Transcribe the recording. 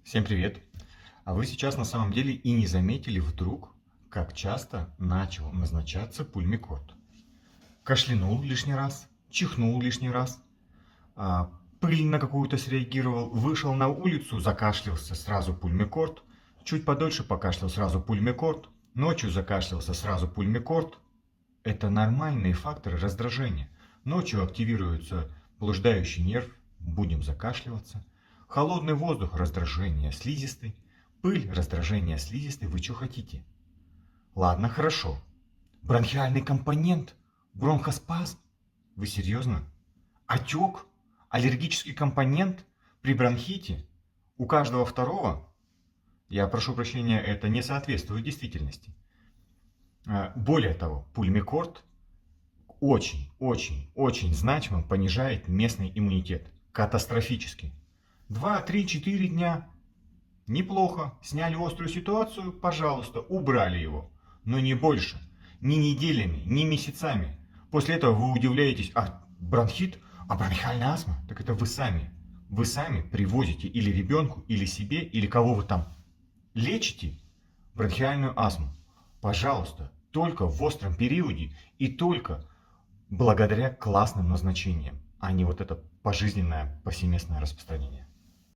Всем привет! А вы сейчас на самом деле и не заметили вдруг, как часто начал назначаться пульмикорд. Кашлянул лишний раз, чихнул лишний раз, пыль на какую-то среагировал, вышел на улицу, закашлялся, сразу пульмикорд, чуть подольше покашлял, сразу пульмикорд, ночью закашлялся, сразу пульмикорд. Это нормальные факторы раздражения. Ночью активируется блуждающий нерв, будем закашливаться. Холодный воздух – раздражение слизистой. Пыль – раздражение слизистой. Вы что хотите? Ладно, хорошо. Бронхиальный компонент? Бронхоспазм? Вы серьезно? Отек? Аллергический компонент? При бронхите? У каждого второго? Я прошу прощения, это не соответствует действительности. Более того, пульмикорд очень значимо понижает местный иммунитет. Катастрофически. 2, 3, 4 дня. Неплохо. Сняли острую ситуацию, пожалуйста, убрали его. Но не больше. Ни неделями, ни месяцами. После этого вы удивляетесь, бронхит, бронхиальная астма? Так это вы сами. Вы сами привозите или ребенку, или себе, или кого вы там лечите бронхиальную астму. Пожалуйста, только в остром периоде и только благодаря классным назначениям, а не вот это пожизненное повсеместное распространение.